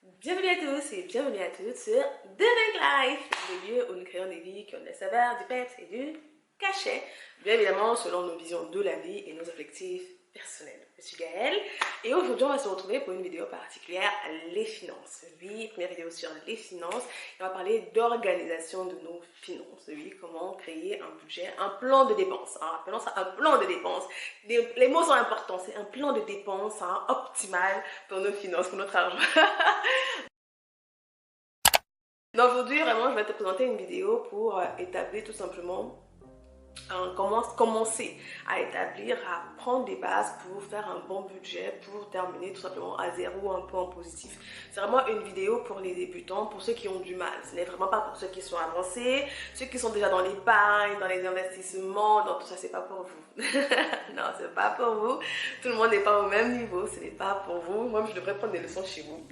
Bienvenue à tous et bienvenue à toutes sur The Bank Life, le lieu où nous créons des vies qui ont des saveurs, du peps et du cachet, bien évidemment selon nos visions de la vie et nos objectifs personnels. Je suis Gaëlle et aujourd'hui on va se retrouver pour une vidéo particulière, les finances. Oui, première vidéo sur les finances, et on va parler d'organisation de nos finances. Oui, comment créer un budget, un plan de dépenses. Appelons ça un plan de dépenses. Les mots sont importants, c'est un plan de dépenses optimal pour nos finances, pour notre argent. Donc aujourd'hui, vraiment, je vais te présenter une vidéo pour établir tout simplement commencer à établir, à prendre des bases pour faire un bon budget, pour terminer tout simplement à zéro, un peu en positif. C'est vraiment une vidéo pour les débutants, pour ceux qui ont du mal. Ce n'est vraiment pas pour ceux qui sont avancés, ceux qui sont déjà dans l'épargne, dans les investissements, dans tout ça, c'est pas pour vous. Non, c'est pas pour vous. Tout le monde n'est pas au même niveau, ce n'est pas pour vous. Moi, je devrais prendre des leçons chez vous.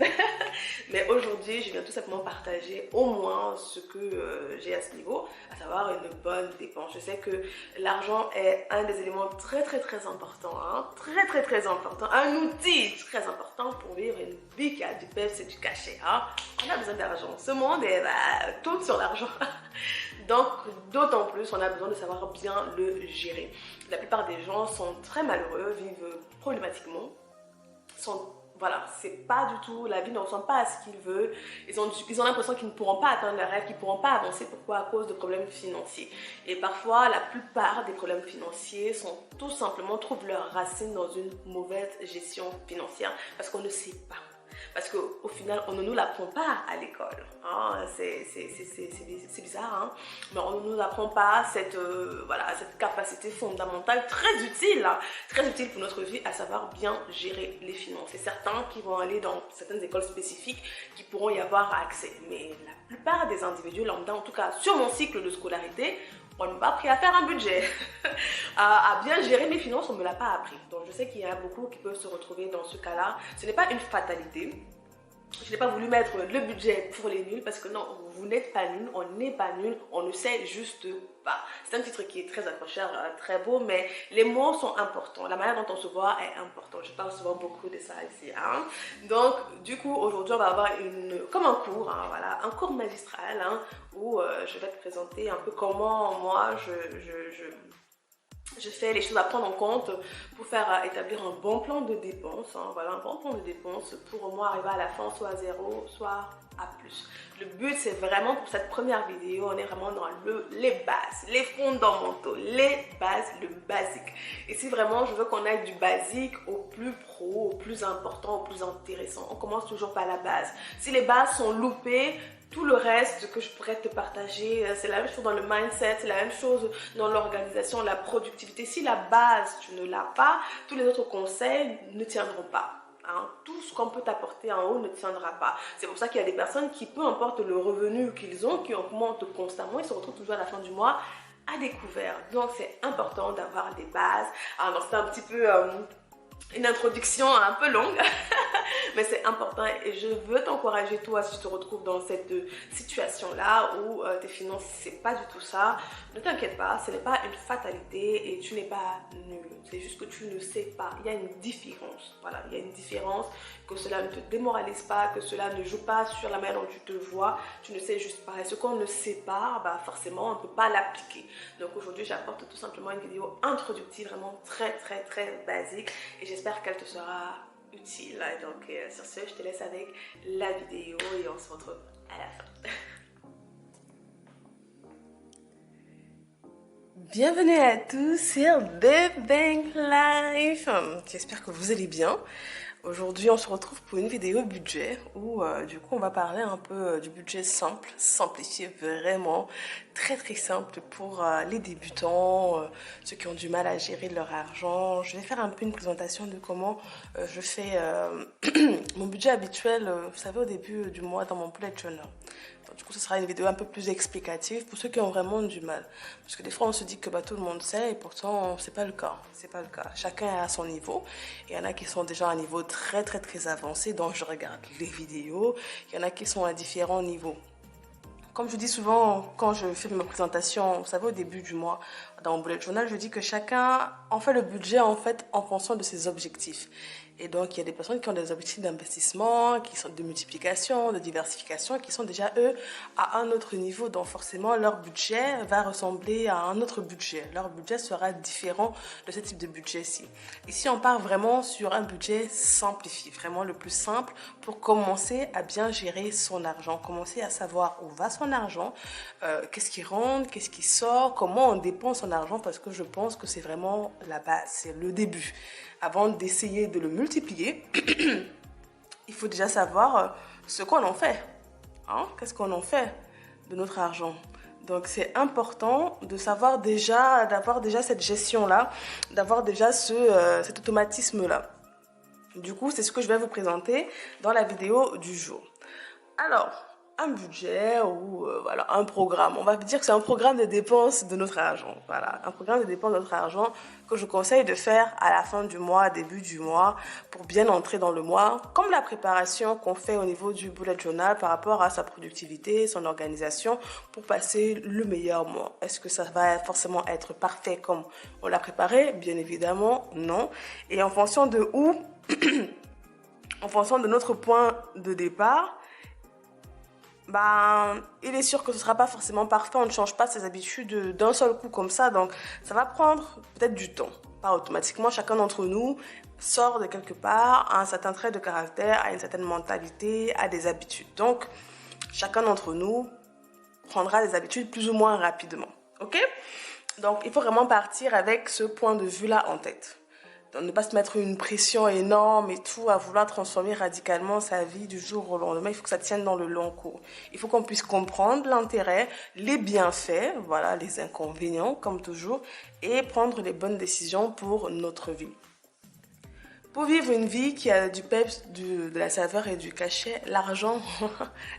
Mais aujourd'hui, je viens tout simplement partager au moins ce que j'ai à ce niveau, à savoir une bonne dépense. Je sais que l'argent est un des éléments très importants, très important, un outil très important pour vivre une vie qui a du peps et du cachet. On a besoin d'argent. Ce monde est tout sur l'argent. Donc, d'autant plus, on a besoin de savoir bien le gérer. La plupart des gens sont très malheureux, vivent problématiquement, voilà, c'est pas du tout, la vie ne ressemble pas à ce qu'ils veulent. Ils ont l'impression qu'ils ne pourront pas atteindre leurs rêves, qu'ils ne pourront pas avancer. Pourquoi? À cause de problèmes financiers. Et parfois, la plupart des problèmes financiers sont tout simplement, trouvent leurs racines dans une mauvaise gestion financière parce qu'on ne sait pas. Parce qu'au final, on ne nous l'apprend pas à l'école. C'est bizarre, mais on ne nous apprend pas voilà, cette capacité fondamentale très utile pour notre vie, à savoir bien gérer les finances. C'est certains qui vont aller dans certaines écoles spécifiques qui pourront y avoir accès. Mais la plupart des individus lambda, en tout cas sur mon cycle de scolarité, on ne m'a pas appris à faire un budget. À bien gérer mes finances, on ne me l'a pas appris. Donc je sais qu'il y en a beaucoup qui peuvent se retrouver dans ce cas-là. Ce n'est pas une fatalité. Je n'ai pas voulu mettre le budget pour les nuls parce que non, vous n'êtes pas nul, on n'est pas nul, on ne sait juste pas. C'est un titre qui est très accrocheur, très beau, mais les mots sont importants. La manière dont on se voit est importante. Je parle souvent beaucoup de ça ici. Donc, du coup, aujourd'hui, on va avoir comme un cours, voilà, un cours magistral où je vais te présenter un peu comment moi je fais les choses à prendre en compte pour faire établir un bon plan de dépenses. Voilà, un bon plan de dépenses pour au moins arriver à la fin soit à zéro, soit à plus. Le but, c'est vraiment pour cette première vidéo, on est vraiment dans les bases, les fondamentaux, les bases, le basique. Et si vraiment je veux qu'on aille du basique au plus pro, au plus important, au plus intéressant, on commence toujours par la base. Si les bases sont loupées, tout le reste que je pourrais te partager, c'est la même chose dans le mindset, c'est la même chose dans l'organisation, la productivité. Si la base, tu ne l'as pas, tous les autres conseils ne tiendront pas. Tout ce qu'on peut t'apporter en haut ne tiendra pas. C'est pour ça qu'il y a des personnes qui, peu importe le revenu qu'ils ont, qui augmentent constamment, ils se retrouvent toujours à la fin du mois à découvert. Donc c'est important d'avoir des bases. Alors c'est un petit peu une introduction un peu longue. Mais c'est important et je veux t'encourager, toi, si tu te retrouves dans cette situation-là où tes finances, c'est pas du tout ça. Ne t'inquiète pas, ce n'est pas une fatalité et tu n'es pas nul. C'est juste que tu ne sais pas. Il y a une différence. Voilà, il y a une différence. Que cela ne te démoralise pas, que cela ne joue pas sur la manière dont tu te vois. Tu ne sais juste pas. Et ce qu'on ne sait pas, forcément, on ne peut pas l'appliquer. Donc aujourd'hui, j'apporte tout simplement une vidéo introductive, vraiment très basique. Et j'espère qu'elle te sera utile. Donc sur ce, je te laisse avec la vidéo et on se retrouve à la fin. Bienvenue à tous sur The Bank Life. J'espère que vous allez bien. Aujourd'hui, on se retrouve pour une vidéo budget où du coup, on va parler un peu du budget simple, simplifié, vraiment très simple pour les débutants, ceux qui ont du mal à gérer leur argent. Je vais faire un peu une présentation de comment je fais mon budget habituel, vous savez, au début du mois dans mon bullet journal. Du coup, ce sera une vidéo un peu plus explicative pour ceux qui ont vraiment du mal. Parce que des fois, on se dit que tout le monde sait et pourtant, c'est pas le cas. C'est pas le cas. Chacun est à son niveau. Il y en a qui sont déjà à un niveau très avancé, donc je regarde les vidéos. Il y en a qui sont à différents niveaux. Comme je dis souvent quand je fais ma présentation, vous savez, au début du mois, dans mon bullet journal, je dis que chacun en fait le budget en fait en fonction de ses objectifs. Et donc, il y a des personnes qui ont des objectifs d'investissement, qui sont de multiplication, de diversification, qui sont déjà, eux, à un autre niveau. Donc, forcément, leur budget va ressembler à un autre budget. Leur budget sera différent de ce type de budget-ci. Ici, on part vraiment sur un budget simplifié, vraiment le plus simple pour commencer à bien gérer son argent, commencer à savoir où va son argent, qu'est-ce qui rentre, qu'est-ce qui sort, comment on dépense son argent, parce que je pense que c'est vraiment la base, c'est le début. Avant d'essayer de le multiplier, il faut déjà savoir ce qu'on en fait. Hein? Qu'est-ce qu'on en fait de notre argent? Donc c'est important de savoir déjà, d'avoir déjà cette gestion-là, d'avoir déjà cet automatisme-là. Du coup, c'est ce que je vais vous présenter dans la vidéo du jour. Alors, un budget ou voilà, un programme. On va dire que c'est un programme de dépenses de notre argent. Voilà, un programme de dépenses de notre argent que je conseille de faire à la fin du mois, début du mois, pour bien entrer dans le mois. Comme la préparation qu'on fait au niveau du bullet journal par rapport à sa productivité, son organisation, pour passer le meilleur mois. Est-ce que ça va forcément être parfait comme on l'a préparé? Bien évidemment, non. Et en fonction de où, en fonction de notre point de départ, il est sûr que ce ne sera pas forcément parfait, on ne change pas ses habitudes d'un seul coup comme ça, donc ça va prendre peut-être du temps. Pas automatiquement, chacun d'entre nous sort de quelque part, a un certain trait de caractère, a une certaine mentalité, a des habitudes. Donc, chacun d'entre nous prendra des habitudes plus ou moins rapidement. Ok? Donc, il faut vraiment partir avec ce point de vue-là en tête. Donc, ne pas se mettre une pression énorme et tout, à vouloir transformer radicalement sa vie du jour au lendemain. Il faut que ça tienne dans le long cours. Il faut qu'on puisse comprendre l'intérêt, les bienfaits, voilà, les inconvénients, comme toujours, et prendre les bonnes décisions pour notre vie. Pour vivre une vie qui a du peps, de la saveur et du cachet, l'argent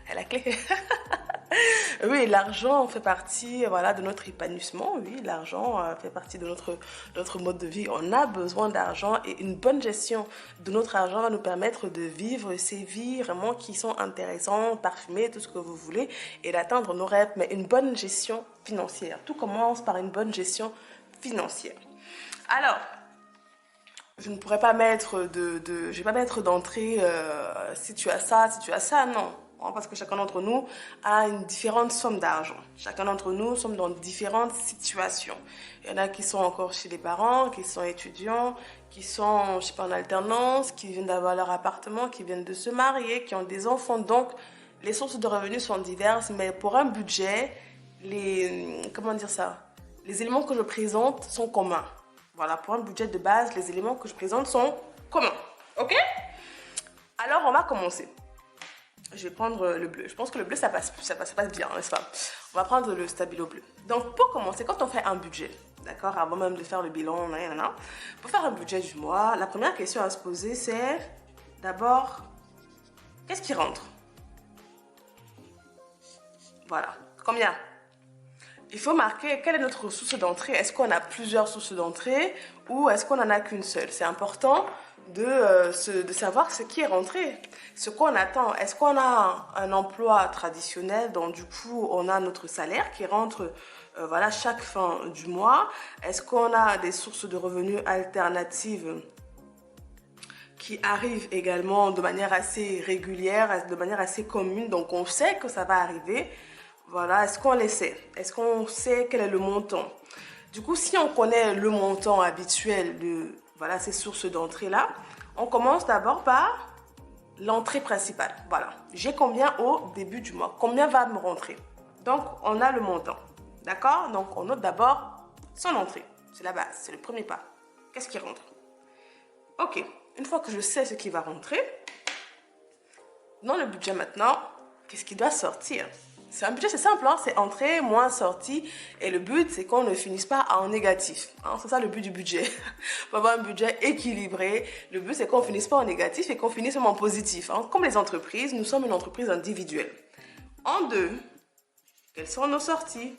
est la clé. Oui, l'argent fait partie, voilà, de notre épanouissement. Oui, l'argent fait partie de notre mode de vie. On a besoin d'argent et une bonne gestion de notre argent va nous permettre de vivre ces vies vraiment qui sont intéressantes, parfumées, tout ce que vous voulez, et d'atteindre nos rêves. Mais une bonne gestion financière. Tout commence par une bonne gestion financière. Alors, je ne pourrais pas mettre je vais pas mettre d'entrée si tu as ça, non. Parce que chacun d'entre nous a une différente somme d'argent. Chacun d'entre nous sommes dans différentes situations. Il y en a qui sont encore chez les parents, qui sont étudiants, qui sont, je sais pas, en alternance, qui viennent d'avoir leur appartement, qui viennent de se marier, qui ont des enfants. Donc, les sources de revenus sont diverses, mais pour un budget, comment dire ça? Les éléments que je présente sont communs. Voilà, pour un budget de base, les éléments que je présente sont communs. Ok? Alors, on va commencer. Je vais prendre le bleu. Je pense que le bleu, ça passe bien, n'est-ce pas? On va prendre le stabilo bleu. Donc, pour commencer, quand on fait un budget, d'accord, avant même de faire le bilan, pour faire un budget du mois, la première question à se poser, c'est d'abord, qu'est-ce qui rentre? Voilà. Combien? Il faut marquer quelle est notre source d'entrée. Est-ce qu'on a plusieurs sources d'entrée ou est-ce qu'on n'en a qu'une seule? C'est important de savoir ce qui est rentré, ce qu'on attend. Est-ce qu'on a un emploi traditionnel, donc du coup on a notre salaire qui rentre voilà, chaque fin du mois? Est-ce qu'on a des sources de revenus alternatives qui arrivent également de manière assez régulière, de manière assez commune, donc on sait que ça va arriver? Voilà, est-ce qu'on les sait? Est-ce qu'on sait quel est le montant? Du coup, si on connaît le montant habituel de voilà, ces sources d'entrée-là, on commence d'abord par l'entrée principale. Voilà, j'ai combien au début du mois? Combien va me rentrer? Donc, on a le montant. D'accord? Donc, on note d'abord son entrée. C'est la base, c'est le premier pas. Qu'est-ce qui rentre? Ok, une fois que je sais ce qui va rentrer, dans le budget maintenant, qu'est-ce qui doit sortir? C'est un budget, c'est simple, hein? C'est entrée moins sortie. Et le but, c'est qu'on ne finisse pas en négatif. Hein? C'est ça le but du budget. Pour avoir un budget équilibré, le but, c'est qu'on ne finisse pas en négatif et qu'on finisse même en positif. Hein? Comme les entreprises, nous sommes une entreprise individuelle. En deux, quelles sont nos sorties?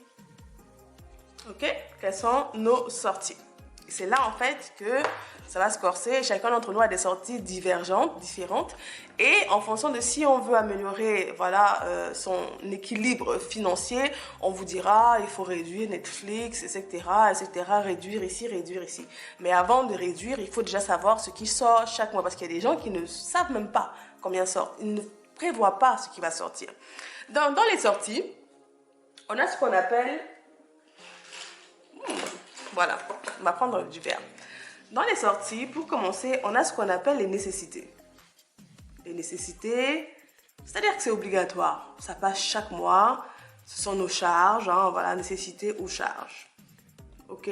Ok? Quelles sont nos sorties? C'est là en fait que ça va se corser. Chacun d'entre nous a des sorties divergentes, différentes. Et en fonction de si on veut améliorer voilà, son équilibre financier, on vous dira il faut réduire Netflix, etc., etc., réduire ici. Mais avant de réduire, il faut déjà savoir ce qui sort chaque mois. Parce qu'il y a des gens qui ne savent même pas combien sort. Ils ne prévoient pas ce qui va sortir. Dans les sorties, on a ce qu'on appelle... Voilà, on va prendre du verre. Dans les sorties, pour commencer, on a ce qu'on appelle les nécessités. Les nécessités, c'est-à-dire que c'est obligatoire. Ça passe chaque mois. Ce sont nos charges. Hein, voilà, nécessités ou charges. Ok?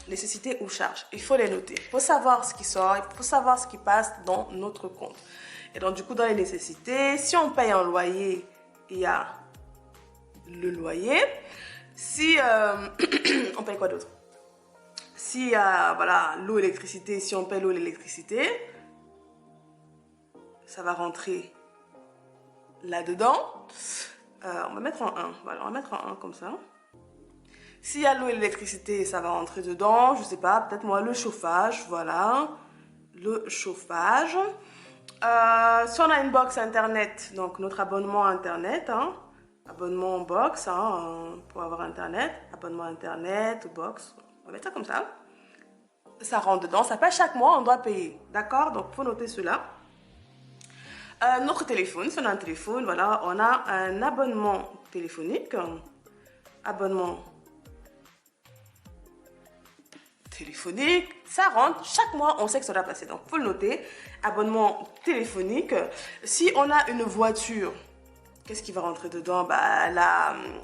Nécessités ou charges. Il faut les noter. Il faut savoir ce qui sort. Il faut savoir ce qui passe dans notre compte. Et donc, du coup, dans les nécessités, si on paye un loyer, il y a le loyer. Si on paye quoi d'autre? S'il y a voilà, l'eau, l'électricité, si on paye l'eau, l'électricité, ça va rentrer là-dedans. On va mettre en 1. Voilà, on va mettre en 1 comme ça. S'il y a l'eau et l'électricité, ça va rentrer dedans. Je sais pas, peut-être moi, le chauffage. Voilà, le chauffage. Si on a une box internet, donc notre abonnement internet, hein, abonnement box, hein, pour avoir internet, abonnement internet, box, on va mettre ça comme ça. Ça rentre dedans, ça passe chaque mois, on doit payer, d'accord? Donc, il faut noter cela. Notre téléphone, si on a un téléphone, voilà, on a un abonnement téléphonique. Abonnement téléphonique, ça rentre, chaque mois, on sait que ça doit passer. Donc, il faut le noter. Abonnement téléphonique. Si on a une voiture, qu'est-ce qui va rentrer dedans?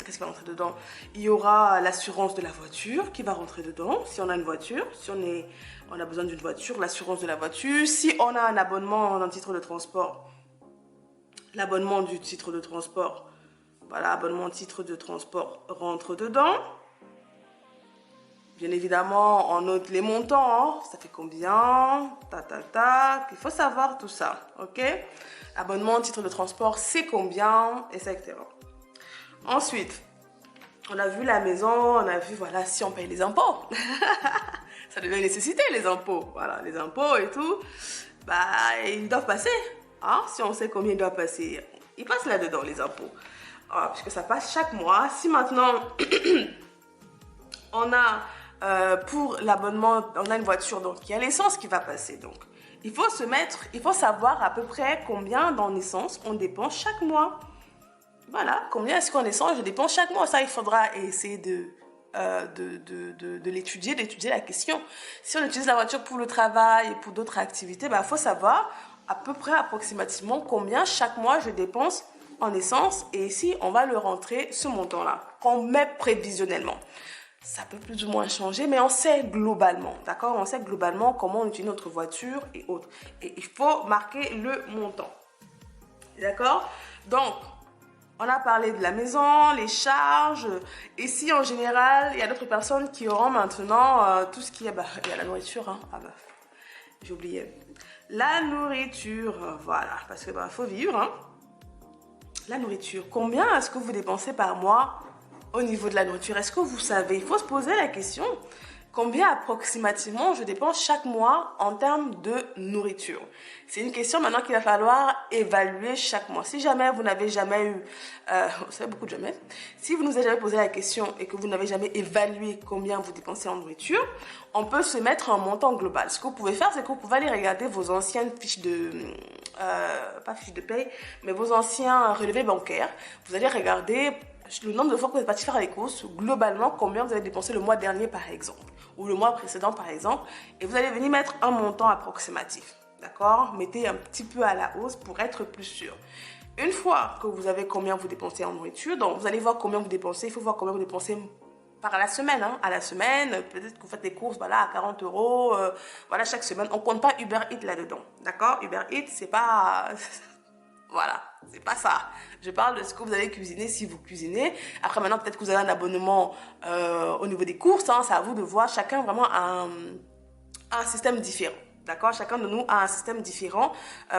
Qu'est-ce qui va rentrer dedans? Il y aura l'assurance de la voiture qui va rentrer dedans. Si on a une voiture, si on a besoin d'une voiture, l'assurance de la voiture. Si on a un abonnement d'un titre de transport, l'abonnement du titre de transport, voilà, abonnement titre de transport rentre dedans. Bien évidemment, on note les montants, hein. Ça fait combien? Il faut savoir tout ça, ok? Abonnement, titre de transport, c'est combien, etc. Ensuite, on a vu la maison, on a vu, voilà, si on paye les impôts. Ça devient une nécessité, les impôts. Voilà, les impôts et tout, bah, ils doivent passer. Hein? Si on sait combien ils doivent passer, ils passent là-dedans, les impôts. Ah, puisque ça passe chaque mois. Si maintenant, on a... pour l'abonnement, on a une voiture, donc il y a l'essence qui va passer. Donc, il faut savoir à peu près combien dans l'essence on dépense chaque mois. Voilà, combien est-ce qu'en essence je dépense chaque mois. Ça, il faudra essayer d'étudier la question. Si on utilise la voiture pour le travail et pour d'autres activités, il faut savoir à peu près approximativement combien chaque mois je dépense en essence. Et ici, on va le rentrer ce montant-là, qu'on met prévisionnellement. Ça peut plus ou moins changer, mais on sait globalement, d'accord? On sait globalement comment on utilise notre voiture et autres. Et il faut marquer le montant, d'accord? Donc, on a parlé de la maison, les charges. Ici, en général, il y a d'autres personnes qui auront maintenant tout ce qui est... il y a la nourriture, hein? J'ai oublié. La nourriture, voilà, parce que faut vivre, hein? La nourriture, combien est-ce que vous dépensez par mois au niveau de la nourriture? Est-ce que vous savez? Il faut se poser la question. Combien approximativement je dépense chaque mois en termes de nourriture? C'est une question maintenant qu'il va falloir évaluer chaque mois. Si jamais vous n'avez jamais eu... vous savez beaucoup de jamais. Si vous ne nous avez jamais posé la question et que vous n'avez jamais évalué combien vous dépensez en nourriture, on peut se mettre un montant global. Ce que vous pouvez faire, c'est que vous pouvez aller regarder vos anciennes fiches de... pas fiches de paye, mais vos anciens relevés bancaires. Vous allez regarder... le nombre de fois que vous êtes parti faire les courses, globalement, combien vous avez dépensé le mois dernier, par exemple, ou le mois précédent, par exemple, et vous allez venir mettre un montant approximatif, d'accord? Mettez un petit peu à la hausse pour être plus sûr. Une fois que vous avez combien vous dépensez en nourriture, donc vous allez voir combien vous dépensez, il faut voir combien vous dépensez par la semaine, hein. À la semaine, peut-être que vous faites des courses, voilà, à 40 €, voilà, chaque semaine. On ne compte pas Uber Eats là-dedans, d'accord? Uber Eats, c'est pas... Voilà, c'est pas ça. Je parle de ce que vous allez cuisiner si vous cuisinez. Après, maintenant, peut-être que vous avez un abonnement au niveau des courses. Hein, c'est à vous de voir. Chacun vraiment a un système différent. D'accord? Chacun de nous a un système différent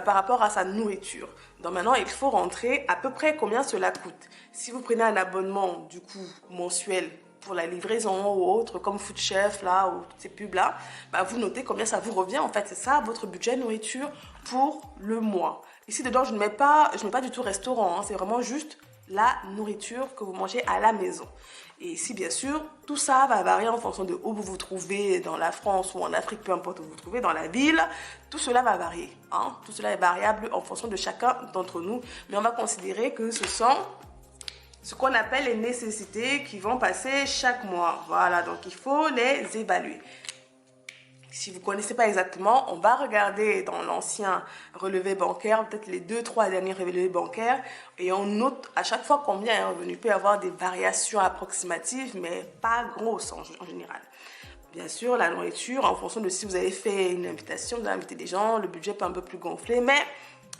par rapport à sa nourriture. Donc maintenant, il faut rentrer à peu près combien cela coûte. Si vous prenez un abonnement, du coup, mensuel, pour la livraison ou autre, comme Food Chef là, ou toutes ces pubs là, bah, vous notez combien ça vous revient. En fait, c'est ça votre budget nourriture pour le mois. Ici dedans, je ne mets pas du tout restaurant, hein, c'est vraiment juste la nourriture que vous mangez à la maison. Et ici, bien sûr, tout ça va varier en fonction de où vous vous trouvez, dans la France ou en Afrique, peu importe où vous vous trouvez, dans la ville. Tout cela va varier. Hein? Tout cela est variable en fonction de chacun d'entre nous. Mais on va considérer que ce sont ce qu'on appelle les nécessités qui vont passer chaque mois. Voilà, donc il faut les évaluer. Si vous ne connaissez pas exactement, on va regarder dans l'ancien relevé bancaire, peut-être les 2-3 derniers relevés bancaires, et on note à chaque fois combien est revenu. Il peut y avoir des variations approximatives, mais pas grosses en général. Bien sûr, la nourriture, en fonction de si vous avez fait une invitation, vous avez invité des gens, le budget peut un peu plus gonfler, mais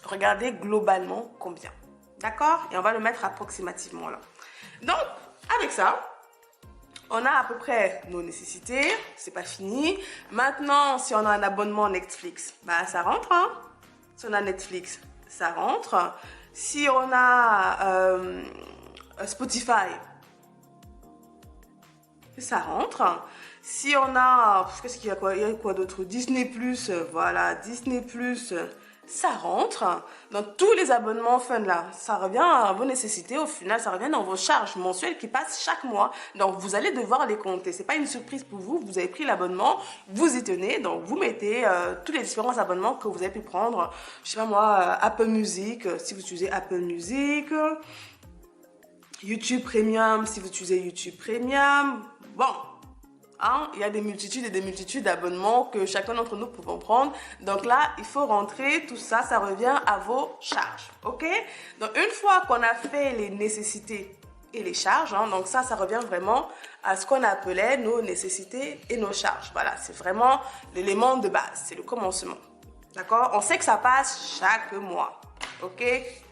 regardez globalement combien. D'accord? Et on va le mettre approximativement là. Donc, avec ça, on a à peu près nos nécessités, c'est pas fini. Maintenant, si on a un abonnement Netflix, bah ça rentre. Hein? Si on a Netflix, ça rentre. Si on a Spotify, ça rentre. Si on a, qu'est-ce qu'il y a quoi? Il y a quoi d'autre? Disney+, voilà, Disney+, ça rentre dans tous les abonnements fun là. Ça revient à vos nécessités. Au final, ça revient dans vos charges mensuelles qui passent chaque mois. Donc, vous allez devoir les compter. C'est pas une surprise pour vous. Vous avez pris l'abonnement, vous y tenez. Donc, vous mettez tous les différents abonnements que vous avez pu prendre. Je sais pas moi, Apple Music, si vous utilisez Apple Music. YouTube Premium, si vous utilisez YouTube Premium. Bon. Hein, il y a des multitudes et des multitudes d'abonnements que chacun d'entre nous pouvons prendre. Donc là, il faut rentrer tout ça, ça revient à vos charges. Ok? Donc une fois qu'on a fait les nécessités et les charges, hein, donc ça revient vraiment à ce qu'on appelait nos nécessités et nos charges. Voilà, c'est vraiment l'élément de base, c'est le commencement. D'accord? On sait que ça passe chaque mois. Ok?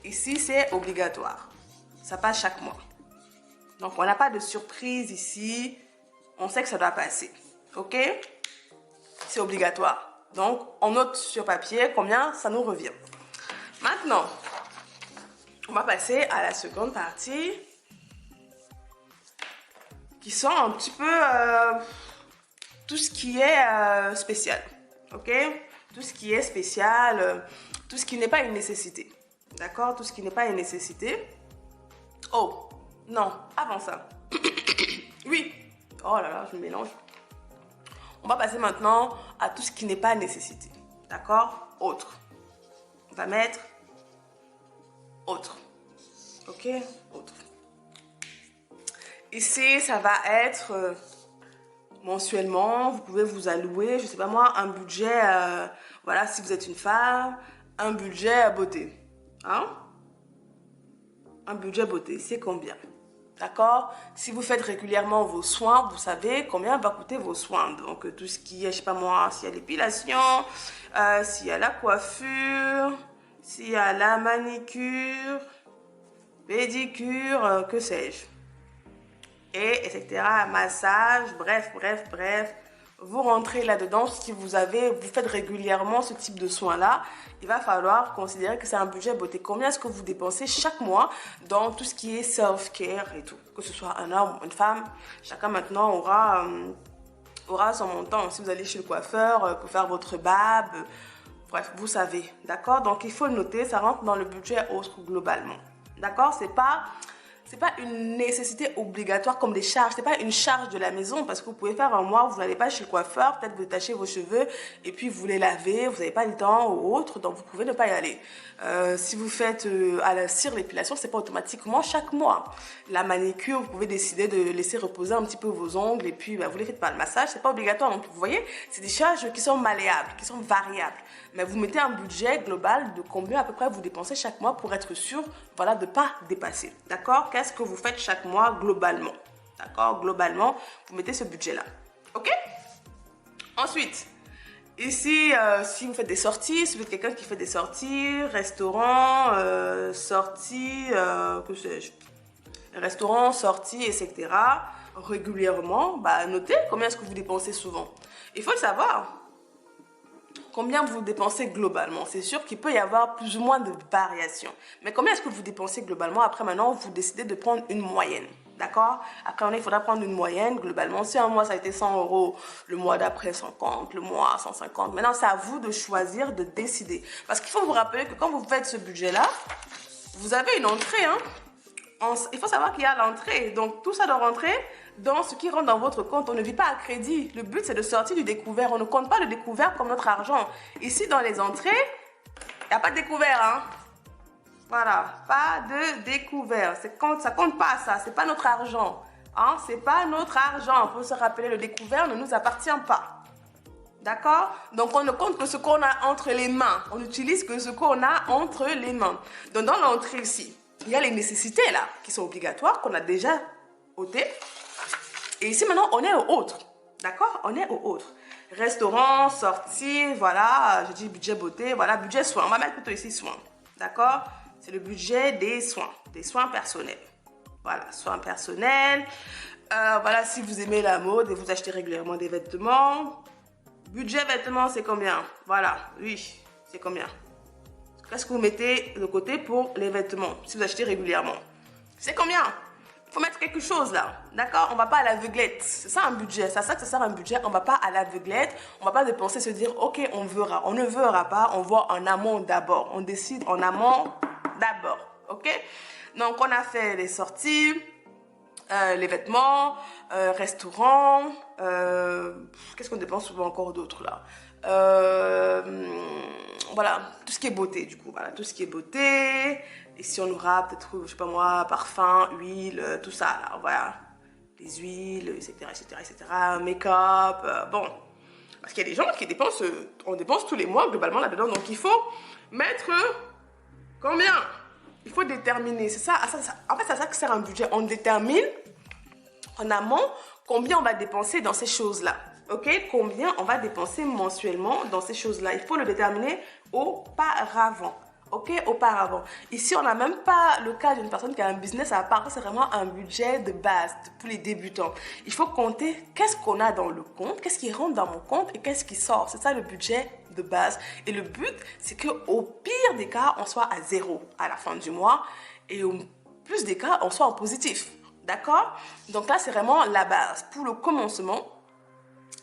Ici, c'est obligatoire. Ça passe chaque mois. Donc on n'a pas de surprise ici. On sait que ça doit passer, ok? C'est obligatoire. Donc, on note sur papier combien ça nous revient. Maintenant, on va passer à la seconde partie qui sont un petit peu tout ce qui est spécial, ok? Tout ce qui est spécial, tout ce qui n'est pas une nécessité, d'accord? Tout ce qui n'est pas une nécessité. Oh, non, avant ça. Oui. Oh là là, je me mélange. On va passer maintenant à tout ce qui n'est pas nécessité. D'accord? Autre. On va mettre autre. Ok? Autre. Ici, ça va être mensuellement. Vous pouvez vous allouer, je sais pas moi, un budget, voilà, si vous êtes une femme, un budget beauté. Hein? Un budget beauté, c'est combien? D'accord? Si vous faites régulièrement vos soins, vous savez combien va coûter vos soins. Donc, tout ce qui est, je sais pas moi, s'il y a l'épilation, s'il y a la coiffure, s'il y a la manicure, pédicure, que sais-je. Et etc. Massage, bref. Vous rentrez là-dedans, si vous faites régulièrement ce type de soins-là, il va falloir considérer que c'est un budget beauté. Combien est-ce que vous dépensez chaque mois dans tout ce qui est self-care et tout? Que ce soit un homme ou une femme, chacun maintenant aura son montant. Si vous allez chez le coiffeur pour faire votre barbe, bref, vous savez, d'accord? Donc il faut le noter, ça rentre dans le budget autre globalement, d'accord? C'est pas une nécessité obligatoire comme des charges. C'est pas une charge de la maison parce que vous pouvez faire un mois où vous n'allez pas chez le coiffeur, peut-être vous détachez vos cheveux et puis vous les lavez, vous n'avez pas le temps ou autre, donc vous pouvez ne pas y aller. Si vous faites à la cire l'épilation, c'est pas automatiquement chaque mois. La manicure, vous pouvez décider de laisser reposer un petit peu vos ongles et puis vous les faites pas. Le massage, c'est pas obligatoire non plus. Vous voyez, c'est des charges qui sont malléables, qui sont variables. Mais vous mettez un budget global de combien à peu près vous dépensez chaque mois pour être sûr, voilà, de ne pas dépasser. D'accord? Qu'est-ce que vous faites chaque mois globalement? D'accord? Globalement, vous mettez ce budget-là. Ok? Ensuite, ici, si vous faites des sorties, si vous êtes quelqu'un qui fait des sorties, restaurant, sorties, que sais-je, restaurant, sorties, etc., régulièrement, bah, notez combien est-ce que vous dépensez souvent. Il faut le savoir. Combien vous dépensez globalement? C'est sûr qu'il peut y avoir plus ou moins de variations. Mais combien est-ce que vous dépensez globalement? Après, maintenant, vous décidez de prendre une moyenne. D'accord? Après, il faudra prendre une moyenne. Globalement, si un mois, ça a été 100 euros, le mois d'après, 50, le mois, 150. Maintenant, c'est à vous de choisir, de décider. Parce qu'il faut vous rappeler que quand vous faites ce budget-là, vous avez une entrée, hein? Il faut savoir qu'il y a l'entrée. Donc, tout ça doit rentrer dans ce qui rentre dans votre compte. On ne vit pas à crédit. Le but, c'est de sortir du découvert. On ne compte pas le découvert comme notre argent. Ici, dans les entrées, il n'y a pas de découvert, hein? Voilà, pas de découvert. Ça compte pas, ça. C'est pas notre argent. Hein? C'est pas notre argent. Il faut se rappeler, le découvert ne nous appartient pas. D'accord? Donc, on ne compte que ce qu'on a entre les mains. On n'utilise que ce qu'on a entre les mains. Donc, dans l'entrée ici, il y a les nécessités là, qui sont obligatoires, qu'on a déjà ôtées. Et ici, maintenant, on est au autre. D'accord? On est au autre. Restaurant, sortie, voilà. Je dis budget beauté, voilà, budget soins. On va mettre plutôt ici soins. D'accord? C'est le budget des soins personnels. Voilà, soins personnels. Voilà, si vous aimez la mode et vous achetez régulièrement des vêtements. Budget vêtements, c'est combien? Voilà, oui, c'est combien? Qu'est-ce que vous mettez de côté pour les vêtements, si vous achetez régulièrement? C'est combien? Il faut mettre quelque chose là, d'accord? On va pas à l'aveuglette. C'est ça un budget, c'est ça que ça sert un budget. On va pas à l'aveuglette, on va pas dépenser, se dire, ok, on verra. On ne verra pas, on voit en amont d'abord. On décide en amont d'abord, ok? Donc, on a fait les sorties, les vêtements, restaurant, qu'est-ce qu'on dépense souvent encore d'autres là? Voilà, tout ce qui est beauté du coup, voilà, tout ce qui est beauté. Ici on aura peut-être, je sais pas moi, parfum, huile, tout ça là, voilà. Les huiles, etc., etc., etc., make-up, bon. Parce qu'il y a des gens qui dépensent, on dépense tous les mois globalement là-dedans, donc il faut mettre combien? Il faut déterminer, c'est ça, en fait c'est à ça que sert un budget. On détermine en amont combien on va dépenser dans ces choses-là. Ok, combien on va dépenser mensuellement dans ces choses-là. Il faut le déterminer auparavant. Ok, auparavant. Ici, on n'a même pas le cas d'une personne qui a un business à part. C'est vraiment un budget de base pour les débutants. Il faut compter qu'est-ce qu'on a dans le compte, qu'est-ce qui rentre dans mon compte et qu'est-ce qui sort. C'est ça le budget de base. Et le but, c'est qu'au pire des cas, on soit à zéro à la fin du mois et au plus des cas, on soit en positif. D'accord? Donc là, c'est vraiment la base. Pour le commencement,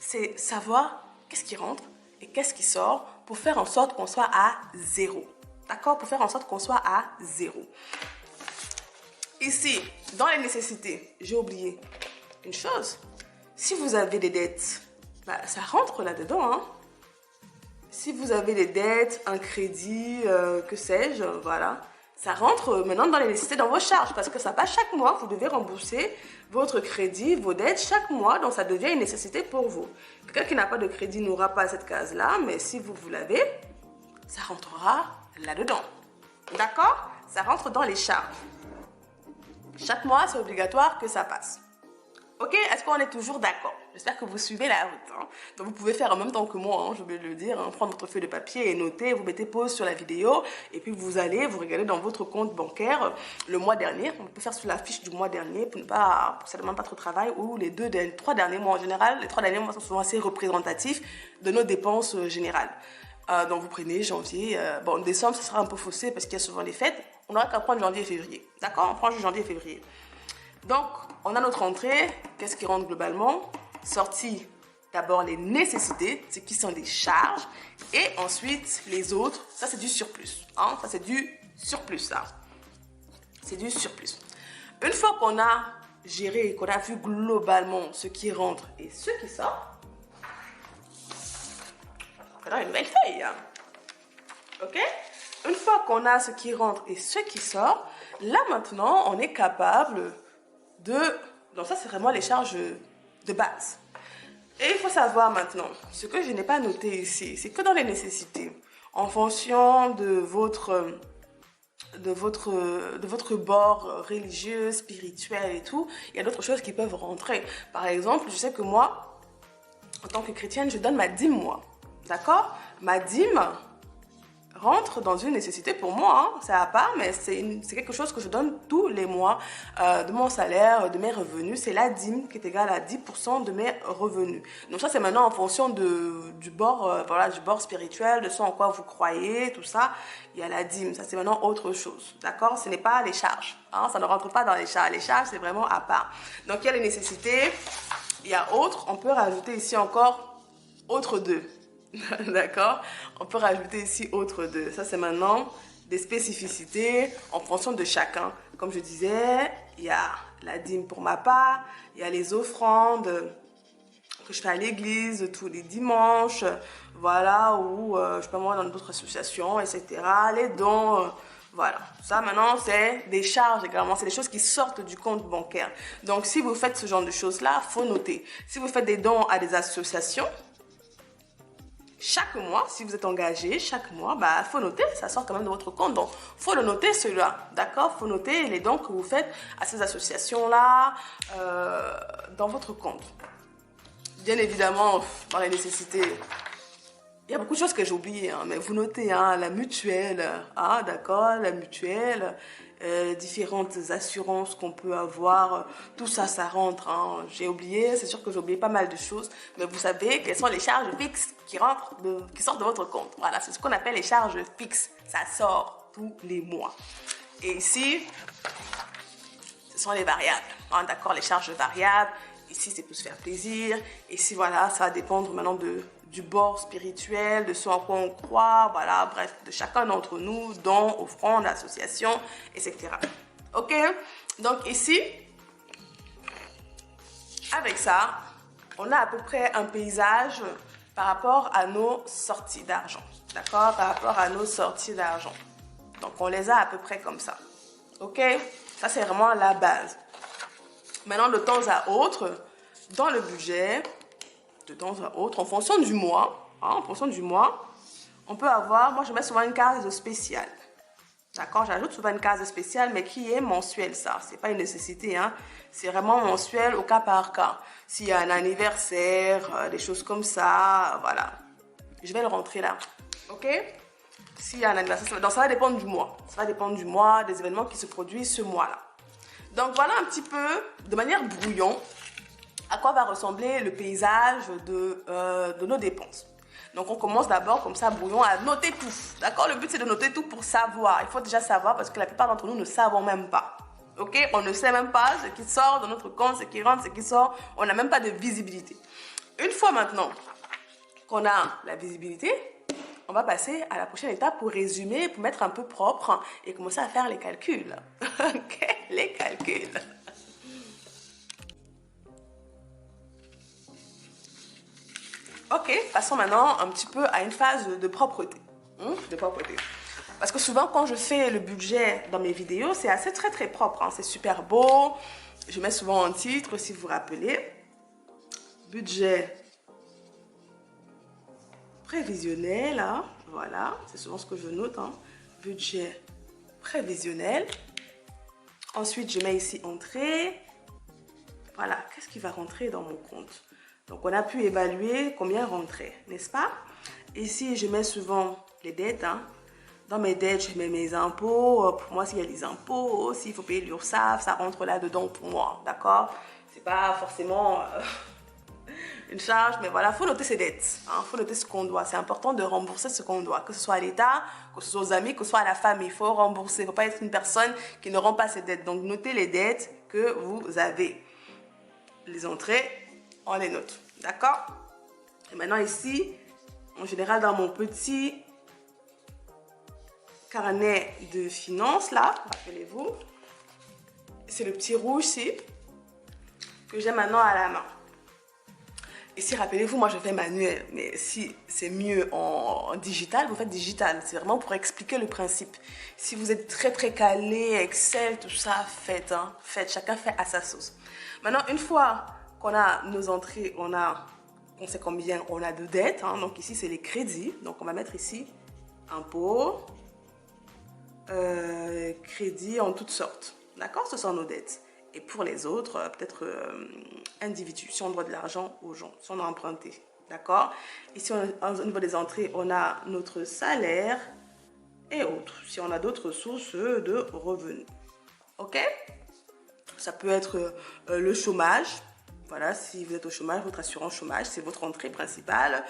c'est savoir qu'est-ce qui rentre et qu'est-ce qui sort pour faire en sorte qu'on soit à zéro. D'accord? Pour faire en sorte qu'on soit à zéro. Ici, dans les nécessités, j'ai oublié une chose. Si vous avez des dettes, bah, ça rentre là-dedans. Hein? Si vous avez des dettes, un crédit, que sais-je, voilà. Ça rentre maintenant dans les nécessités, dans vos charges, parce que ça passe chaque mois, vous devez rembourser votre crédit, vos dettes chaque mois, donc ça devient une nécessité pour vous. Quelqu'un qui n'a pas de crédit n'aura pas cette case-là, mais si vous l'avez, ça rentrera là-dedans. D'accord? Ça rentre dans les charges. Chaque mois, c'est obligatoire que ça passe. Ok, est-ce qu'on est toujours d'accord? J'espère que vous suivez la route. Hein. Donc vous pouvez faire en même temps que moi, hein, je vais le dire, hein, prendre votre feuille de papier et noter, vous mettez pause sur la vidéo et puis vous allez vous regarder dans votre compte bancaire le mois dernier. On peut faire sur la fiche du mois dernier pour que ça ne demande pas trop de travail, ou les 3 derniers mois en général. Les 3 derniers mois sont souvent assez représentatifs de nos dépenses générales. Donc vous prenez janvier, bon décembre ça sera un peu faussé parce qu'il y a souvent les fêtes. On n'aura qu'à prendre janvier et février. D'accord? On prend janvier et février. Donc, on a notre entrée. Qu'est-ce qui rentre globalement? Sortie, d'abord les nécessités, ce qui sont des charges. Et ensuite, les autres, ça c'est du surplus. Hein? Ça c'est du surplus, ça. C'est du surplus. Une fois qu'on a géré, qu'on a vu globalement ce qui rentre et ce qui sort, on a une nouvelle feuille. Hein? Ok? Une fois qu'on a ce qui rentre et ce qui sort, là maintenant, on est capable donc ça c'est vraiment les charges de base. Et il faut savoir maintenant, ce que je n'ai pas noté ici, c'est que dans les nécessités, en fonction de votre bord religieux, spirituel et tout, il y a d'autres choses qui peuvent rentrer. Par exemple, je sais que moi, en tant que chrétienne, je donne ma dîme moi. D'accord? Ma dîme rentre dans une nécessité pour moi, hein. C'est à part, mais c'est quelque chose que je donne tous les mois de mon salaire, de mes revenus. C'est la dîme qui est égale à 10% de mes revenus. Donc ça, c'est maintenant en fonction du bord, voilà, du bord spirituel, de ce en quoi vous croyez, tout ça. Il y a la dîme, ça c'est maintenant autre chose, d'accord? Ce n'est pas les charges, hein, ça ne rentre pas dans les charges. Les charges, c'est vraiment à part. Donc il y a les nécessités, il y a autre, on peut rajouter ici encore autre 2. D'accord? On peut rajouter ici autre 2. Ça, c'est maintenant des spécificités en fonction de chacun. Comme je disais, il y a la dîme pour ma part, il y a les offrandes que je fais à l'église tous les dimanches, voilà, ou je peux moi dans d'autres associations, etc. Les dons, voilà. Ça, maintenant, c'est des charges également. C'est des choses qui sortent du compte bancaire. Donc, si vous faites ce genre de choses-là, il faut noter. Si vous faites des dons à des associations, chaque mois, si vous êtes engagé, chaque mois, bah, faut noter, ça sort quand même de votre compte. Donc, faut le noter celui-là, d'accord? Faut noter les dons que vous faites à ces associations-là dans votre compte. Bien évidemment, dans les nécessités, il y a beaucoup de choses que j'ai oubliées, hein, mais vous notez, hein, la mutuelle, hein, d'accord, la mutuelle, différentes assurances qu'on peut avoir, tout ça, ça rentre. Hein. J'ai oublié, c'est sûr que j'ai oublié pas mal de choses, mais vous savez quelles sont les charges fixes qui qui sortent de votre compte. Voilà, c'est ce qu'on appelle les charges fixes. Ça sort tous les mois. Et ici, ce sont les variables. Hein, d'accord, les charges variables. Ici, c'est pour se faire plaisir. Ici, voilà, ça va dépendre maintenant du bord spirituel, de ce en quoi on croit, voilà, bref, de chacun d'entre nous, dons, offrandes, associations, etc. Ok? Donc ici, avec ça, on a à peu près un paysage par rapport à nos sorties d'argent. D'accord? Par rapport à nos sorties d'argent. Donc, on les a à peu près comme ça. Ok? Ça, c'est vraiment la base. Maintenant, de temps à autre, dans le budget, de temps à autre, en fonction du mois, hein, en fonction du mois, on peut avoir, moi je mets souvent une case spéciale. D'accord, j'ajoute souvent une case spéciale, mais qui est mensuelle, ça. C'est pas une nécessité, hein. C'est vraiment mensuel au cas par cas. S'il y a un anniversaire, des choses comme ça, voilà. Je vais le rentrer là. Ok? S'il y a un anniversaire, donc ça va dépendre du mois. Ça va dépendre du mois, des événements qui se produisent ce mois-là. Donc voilà un petit peu, de manière brouillon, à quoi va ressembler le paysage de nos dépenses. Donc on commence d'abord comme ça, brouillon, à noter tout. D'accord? Le but c'est de noter tout pour savoir. Il faut déjà savoir parce que la plupart d'entre nous ne savons même pas. Ok? On ne sait même pas ce qui sort de notre compte, ce qui rentre, ce qui sort. On n'a même pas de visibilité. Une fois maintenant qu'on a la visibilité, on va passer à la prochaine étape pour résumer, pour mettre un peu propre et commencer à faire les calculs. Ok? Les calculs. Ok, passons maintenant un petit peu à une phase de propreté. De propreté. Parce que souvent, quand je fais le budget dans mes vidéos, c'est assez très propre. Hein. C'est super beau. Je mets souvent un titre, si vous vous rappelez. Budget prévisionnel. Hein. Voilà, c'est souvent ce que je note. Hein. Budget prévisionnel. Ensuite, je mets ici entrée. Voilà, qu'est-ce qui va rentrer dans mon compte? Donc, on a pu évaluer combien rentrait, n'est-ce pas? Ici, je mets souvent les dettes. Hein. Dans mes dettes, je mets mes impôts. Pour moi, s'il y a des impôts, s'il faut payer l'URSSAF, ça rentre là-dedans pour moi, d'accord? C'est pas forcément une charge, mais voilà, il faut noter ses dettes. Il faut noter ce qu'on doit. C'est important de rembourser ce qu'on doit, que ce soit à l'État, que ce soit aux amis, que ce soit à la famille. Il faut rembourser. Il ne faut pas être une personne qui ne rend pas ses dettes. Donc, notez les dettes que vous avez. Les entrées, on les note. D'accord? Et maintenant ici, en général dans mon petit carnet de finances là, rappelez-vous, c'est le petit rouge ici que j'ai maintenant à la main. Ici, rappelez-vous, moi je fais manuel, mais si c'est mieux en digital, vous faites digital. C'est vraiment pour expliquer le principe. Si vous êtes très calé, Excel, tout ça, faites, hein, faites. Chacun fait à sa sauce. Maintenant, une fois qu'on a nos entrées, on sait combien on a de dettes. Hein. Donc ici, c'est les crédits. Donc on va mettre ici impôts, crédits en toutes sortes. D'accord? Ce sont nos dettes. Et pour les autres, peut-être individus, si on doit de l'argent aux gens, si on a emprunté. D'accord? Ici, au niveau des entrées, on a notre salaire, et autres, si on a d'autres sources de revenus. Ok? Ça peut être le chômage. Voilà, si vous êtes au chômage, votre assurance chômage, c'est votre entrée principale.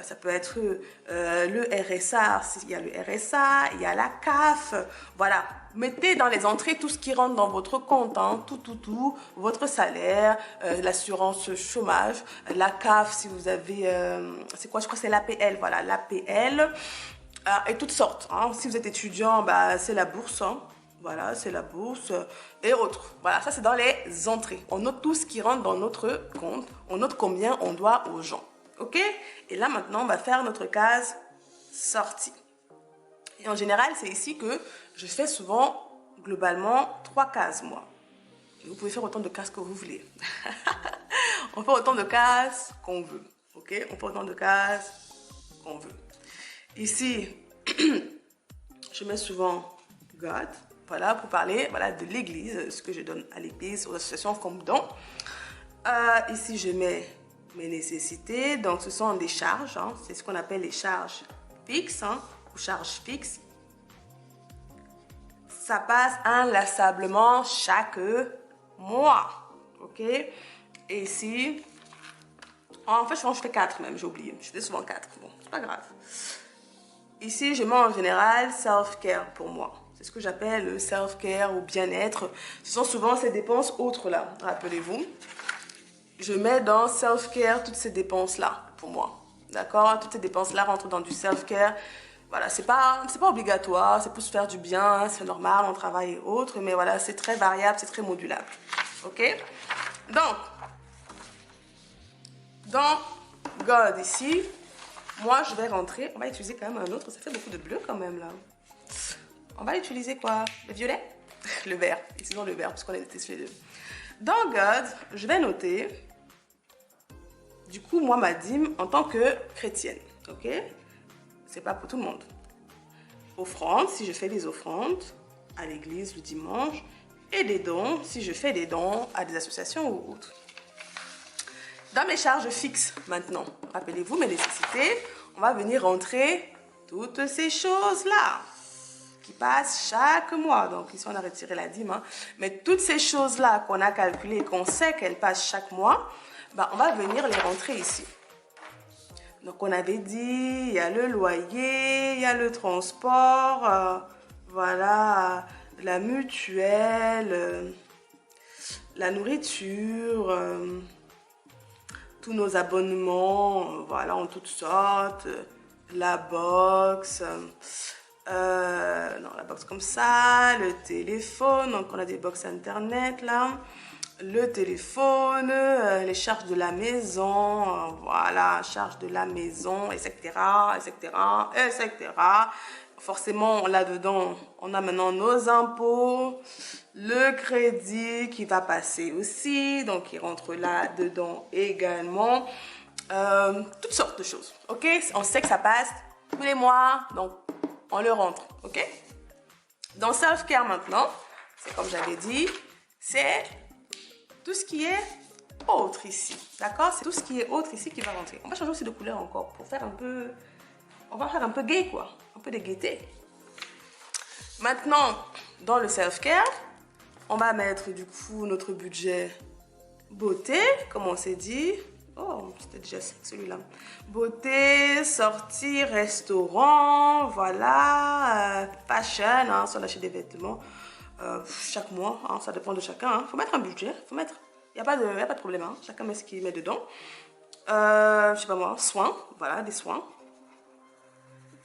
Ça peut être le RSA, il y a le RSA, il y a la CAF. Voilà, mettez dans les entrées tout ce qui rentre dans votre compte, hein, tout, votre salaire, l'assurance chômage, la CAF si vous avez, c'est quoi, je crois que c'est l'APL, voilà, l'APL, et toutes sortes. Hein. Si vous êtes étudiant, bah, c'est la bourse, hein. Voilà, c'est la bourse et autres. Voilà, ça c'est dans les entrées. On note tout ce qui rentre dans notre compte. On note combien on doit aux gens. Ok? Et là maintenant, on va faire notre case sortie. Et en général, c'est ici que je fais souvent, globalement, 3 cases, moi. Et vous pouvez faire autant de cases que vous voulez. On fait autant de cases qu'on veut. Ok? On fait autant de cases qu'on veut. Ici, je mets souvent God. Voilà, pour parler voilà, de l'église, ce que je donne à l'église, aux associations comme don. Ici, je mets mes nécessités. Donc, ce sont des charges. Hein. C'est ce qu'on appelle les charges fixes hein, ou charges fixes. Ça passe inlassablement chaque mois. OK? Et ici, en fait, je fais 4 même, j'ai oublié. Je fais souvent 4. Bon, c'est pas grave. Ici, je mets en général self-care pour moi. C'est ce que j'appelle le self-care ou bien-être. Ce sont souvent ces dépenses autres là, rappelez-vous. Je mets dans self-care toutes ces dépenses-là pour moi. D'accord? Toutes ces dépenses-là rentrent dans du self-care. Voilà, c'est pas obligatoire, c'est pour se faire du bien, hein, c'est normal, on travaille et autres, mais voilà, c'est très variable, c'est très modulable. Ok? Donc, dans God ici, moi je vais rentrer, on va utiliser quand même un autre, ça fait beaucoup de bleu quand même là. On va utiliser quoi? Le violet? Le vert. Utilisons le vert parce qu'on est testé les deux. Dans God, je vais noter, du coup, moi, ma dîme en tant que chrétienne. Ok? C'est pas pour tout le monde. Offrande, si je fais des offrandes à l'église le dimanche. Et des dons, si je fais des dons à des associations ou autres. Dans mes charges fixes maintenant, rappelez-vous mes nécessités, on va venir rentrer toutes ces choses-là. Qui passent chaque mois. Donc ici on a retiré la dîme. Hein. Mais toutes ces choses-là qu'on a calculées et qu'on sait qu'elles passent chaque mois, ben, on va venir les rentrer ici. Donc on avait dit, il y a le loyer, il y a le transport, voilà, la mutuelle, la nourriture, tous nos abonnements, voilà, en toutes sortes, la box... non, la box comme ça, le téléphone, donc on a des box internet là, le téléphone, les charges de la maison, voilà, charges de la maison, etc., etc., etc. Forcément, là-dedans, on a maintenant nos impôts, le crédit qui va passer aussi, donc il rentre là-dedans également, toutes sortes de choses, ok? On sait que ça passe tous les mois, donc on le rentre, ok? Dans self-care maintenant, c'est comme j'avais dit, c'est tout ce qui est autre ici, d'accord? C'est tout ce qui est autre ici qui va rentrer. On va changer aussi de couleur encore pour faire un peu... On va faire un peu gay, quoi. Un peu de gaieté. Maintenant, dans le self-care, on va mettre du coup notre budget beauté, comme on s'est dit. Oh, c'était déjà celui-là. Beauté, sortie, restaurant, voilà, fashion, hein, si on achète des vêtements chaque mois, hein, ça dépend de chacun. Hein. Faut mettre un budget, faut mettre. Il n'y a pas de problème, hein. Chacun met ce qu'il met dedans. Je sais pas moi, soins, voilà, des soins.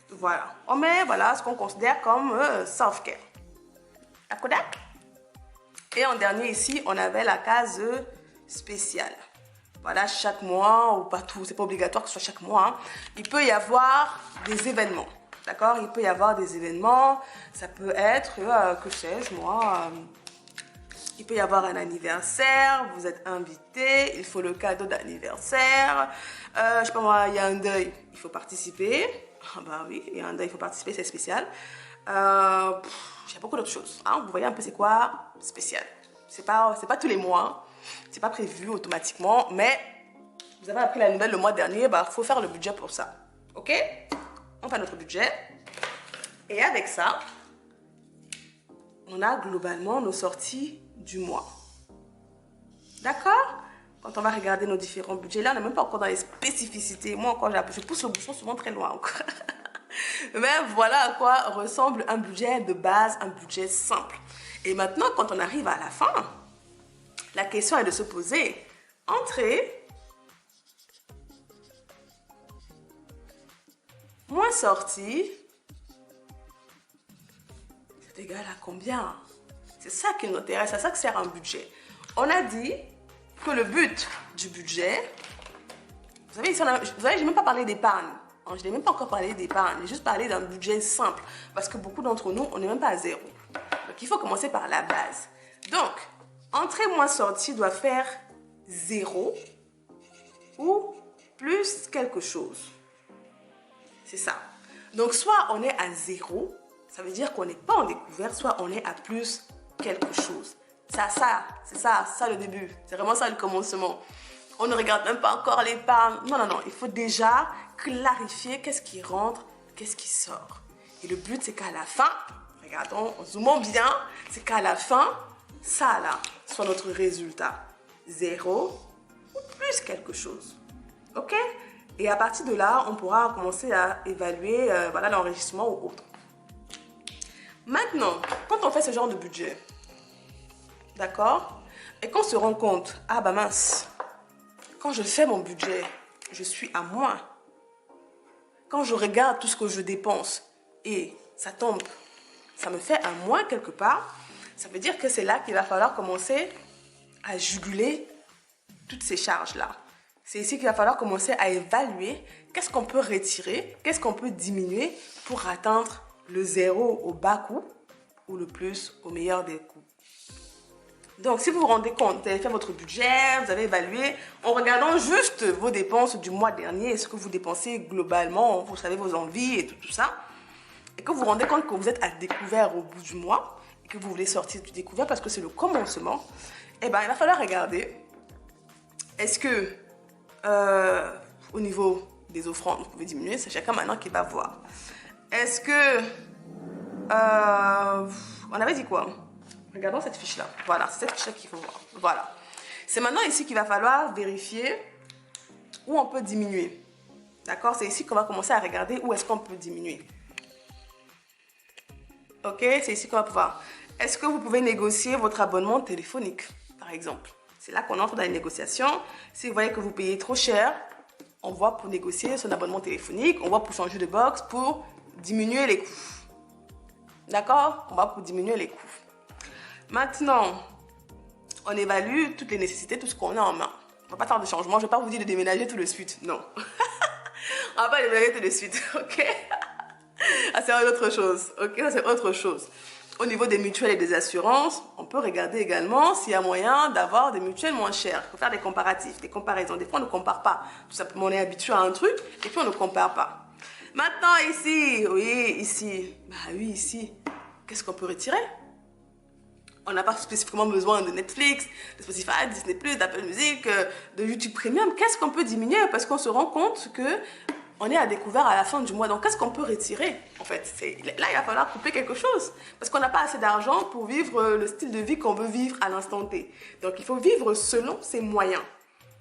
Voilà, on met voilà, ce qu'on considère comme self-care. La Kodak. Et en dernier ici, on avait la case spéciale. Voilà, chaque mois, ou pas tout, c'est pas obligatoire que ce soit chaque mois. Hein. Il peut y avoir des événements, d'accord? Il peut y avoir des événements, ça peut être, que sais-je, moi, il peut y avoir un anniversaire, vous êtes invité, il faut le cadeau d'anniversaire, je sais pas moi, il y a un deuil, il faut participer. Ah bah oui, il y a un deuil, il faut participer, c'est spécial. Il y a beaucoup d'autres choses, hein. Vous voyez un peu c'est quoi spécial. C'est pas tous les mois. C'est pas prévu automatiquement, mais vous avez appris la nouvelle le mois dernier, bah faut faire le budget pour ça. Ok? On fait notre budget. Et avec ça, on a globalement nos sorties du mois. D'accord? Quand on va regarder nos différents budgets, là, on n'est même pas encore dans les spécificités. Moi, encore, je pousse le bouchon souvent très loin encore. Mais voilà à quoi ressemble un budget de base, un budget simple. Et maintenant, quand on arrive à la fin, la question est de se poser, entrée moins sortie, c'est égal à combien? C'est ça qui nous intéresse, c'est à ça que sert un budget. On a dit que le but du budget, vous savez, je n'ai même pas parlé d'épargne. Je n'ai même pas encore parlé d'épargne, j'ai juste parlé d'un budget simple. Parce que beaucoup d'entre nous, on n'est même pas à zéro. Donc, il faut commencer par la base. Donc, entrée moins sortie doit faire 0 ou plus quelque chose. C'est ça. Donc, soit on est à 0, ça veut dire qu'on n'est pas en découvert, soit on est à plus quelque chose. C'est ça le début. C'est vraiment ça le commencement. On ne regarde même pas encore l'épargne. Non. Il faut déjà clarifier qu'est-ce qui rentre, qu'est-ce qui sort. Et le but, c'est qu'à la fin, regardons, zoomons bien, c'est qu'à la fin, ça là, soit notre résultat. 0 ou plus quelque chose. OK? Et à partir de là, on pourra commencer à évaluer voilà, l'enrichissement ou autre. Maintenant, quand on fait ce genre de budget, d'accord? Et qu'on se rend compte, ah bah mince, quand je fais mon budget, je suis à moins. Quand je regarde tout ce que je dépense et ça tombe, ça me fait un moins quelque part, ça veut dire que c'est là qu'il va falloir commencer à juguler toutes ces charges-là. C'est ici qu'il va falloir commencer à évaluer qu'est-ce qu'on peut retirer, qu'est-ce qu'on peut diminuer pour atteindre le 0 au bas coût ou le plus au meilleur des coûts. Donc, si vous vous rendez compte, vous avez fait votre budget, vous avez évalué, en regardant juste vos dépenses du mois dernier, ce que vous dépensez globalement, vous savez vos envies et tout ça, et que vous vous rendez compte que vous êtes à découvert au bout du mois, et que vous voulez sortir du découvert parce que c'est le commencement, eh bien, il va falloir regarder, est-ce que, au niveau des offrandes, vous pouvez diminuer, c'est chacun maintenant qui va voir. Est-ce que, on avait dit quoi? Regardons cette fiche-là. Voilà, c'est cette fiche-là qu'il faut voir. Voilà. C'est maintenant ici qu'il va falloir vérifier où on peut diminuer. D'accord? C'est ici qu'on va commencer à regarder où est-ce qu'on peut diminuer. Ok? C'est ici qu'on va pouvoir. Est-ce que vous pouvez négocier votre abonnement téléphonique, par exemple? C'est là qu'on entre dans les négociations. Si vous voyez que vous payez trop cher, on voit pour négocier son abonnement téléphonique, on voit pour changer de box, pour diminuer les coûts. D'accord? On va pour diminuer les coûts. Maintenant, on évalue toutes les nécessités, tout ce qu'on a en main. On ne va pas faire de changement, je ne vais pas vous dire de déménager tout de suite, non. On ne va pas déménager tout de suite, ok? Ah, c'est autre chose, ok? Ça, c'est autre chose. Au niveau des mutuelles et des assurances, on peut regarder également s'il y a moyen d'avoir des mutuelles moins chères. Il faut faire des comparatifs, des comparaisons. Des fois, on ne compare pas. Tout simplement, on est habitué à un truc et puis on ne compare pas. Maintenant, ici, oui, ici. Bah oui, ici. Qu'est-ce qu'on peut retirer? On n'a pas spécifiquement besoin de Netflix, de Spotify, de Disney+, d'Apple Music, de YouTube Premium. Qu'est-ce qu'on peut diminuer? Parce qu'on se rend compte que on est à découvert à la fin du mois. Donc, qu'est-ce qu'on peut retirer? En fait, là, il va falloir couper quelque chose. Parce qu'on n'a pas assez d'argent pour vivre le style de vie qu'on veut vivre à l'instant T. Donc, il faut vivre selon ses moyens.